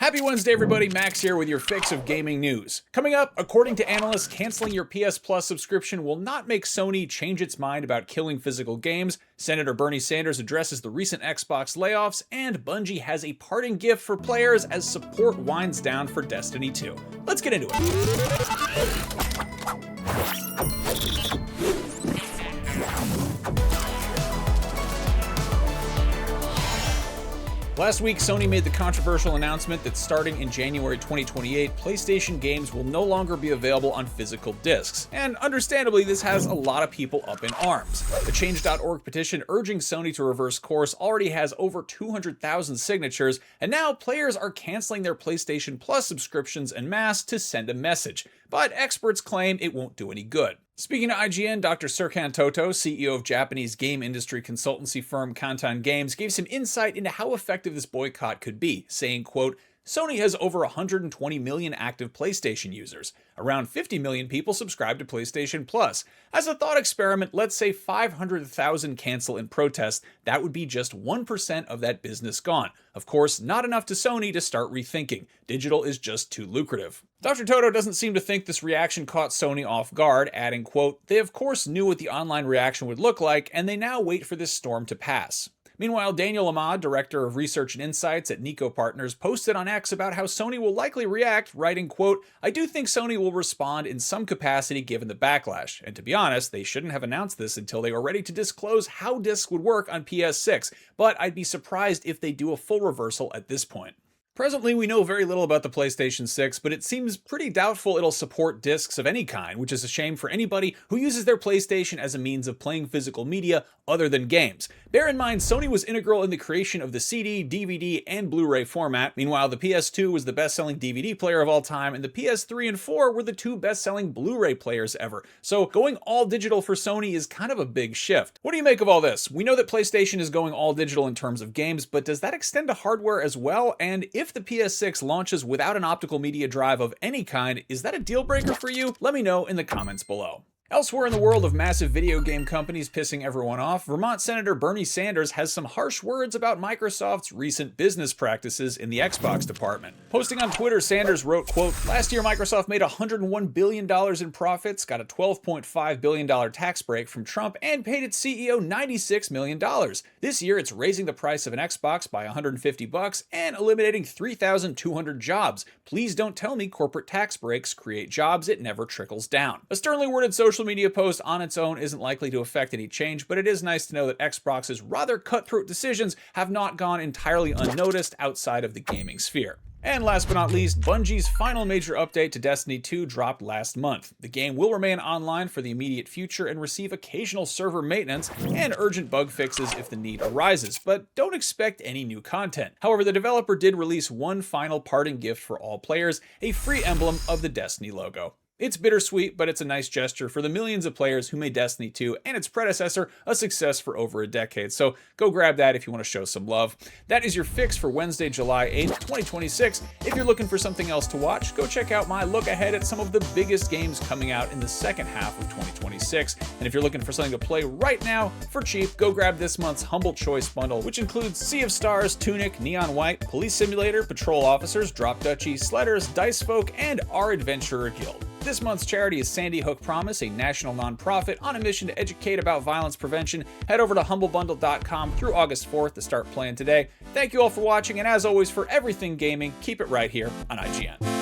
Happy Wednesday, everybody. Max here with your fix of gaming news. Coming up, according to analysts, canceling your PS Plus subscription will not make Sony change its mind about killing physical games. Senator Bernie Sanders addresses the recent Xbox layoffs, and Bungie has a parting gift for players as support winds down for Destiny 2. Let's get into it. Last week, Sony made the controversial announcement that starting in January 2028, PlayStation games will no longer be available on physical discs. And understandably, this has a lot of people up in arms. The Change.org petition urging Sony to reverse course already has over 200,000 signatures, and now players are canceling their PlayStation Plus subscriptions en masse to send a message. But experts claim it won't do any good. Speaking to IGN, Dr. Serkan Toto, CEO of Japanese game industry consultancy firm Kantan Games, gave some insight into how effective this boycott could be, saying, quote, Sony has over 120 million active PlayStation users. Around 50 million people subscribe to PlayStation Plus. As a thought experiment, let's say 500,000 cancel in protest. That would be just 1% of that business gone. Of course, not enough to Sony to start rethinking. Digital is just too lucrative. Dr. Toto doesn't seem to think this reaction caught Sony off guard, adding, quote, they of course knew what the online reaction would look like, and they now wait for this storm to pass. Meanwhile, Daniel Ahmad, director of research and insights at Nico Partners, posted on X about how Sony will likely react, writing, quote, I do think Sony will respond in some capacity given the backlash. And to be honest, they shouldn't have announced this until they were ready to disclose how discs would work on PS6, but I'd be surprised if they do a full reversal at this point. Presently, we know very little about the PlayStation 6, but it seems pretty doubtful it'll support discs of any kind, which is a shame for anybody who uses their PlayStation as a means of playing physical media other than games. Bear in mind, Sony was integral in the creation of the CD, DVD, and Blu-ray format. Meanwhile, the PS2 was the best-selling DVD player of all time, and the PS3 and 4 were the two best-selling Blu-ray players ever. So going all digital for Sony is kind of a big shift. What do you make of all this? We know that PlayStation is going all digital in terms of games, but does that extend to hardware as well? And if the PS6 launches without an optical media drive of any kind, is that a deal breaker for you? Let me know in the comments below. Elsewhere in the world of massive video game companies pissing everyone off, Vermont Senator Bernie Sanders has some harsh words about Microsoft's recent business practices in the Xbox department. Posting on Twitter, Sanders wrote, quote, last year Microsoft made $101 billion in profits, got a $12.5 billion tax break from Trump, and paid its CEO $96 million. This year it's raising the price of an Xbox by $150 and eliminating 3,200 jobs. Please don't tell me corporate tax breaks create jobs, it never trickles down. A sternly worded social media post on its own isn't likely to affect any change, but it is nice to know that Xbox's rather cutthroat decisions have not gone entirely unnoticed outside of the gaming sphere. And last but not least, Bungie's final major update to Destiny 2 dropped last month. The game will remain online for the immediate future and receive occasional server maintenance and urgent bug fixes if the need arises, but don't expect any new content. However, the developer did release one final parting gift for all players, a free emblem of the Destiny logo. It's bittersweet, but it's a nice gesture for the millions of players who made Destiny 2 and its predecessor a success for over a decade, so go grab that if you want to show some love. That is your fix for Wednesday, July 8th, 2026. If you're looking for something else to watch, go check out my look ahead at some of the biggest games coming out in the second half of 2026. And if you're looking for something to play right now for cheap, go grab this month's Humble Choice bundle, which includes Sea of Stars, Tunic, Neon White, Police Simulator, Patrol Officers, Drop Duchy, Sledders, Dice Folk, and Our Adventurer Guild. This month's charity is Sandy Hook Promise, a national nonprofit on a mission to educate about violence prevention. Head over to humblebundle.com through August 4th to start playing today. Thank you all for watching, and as always, for everything gaming, keep it right here on IGN.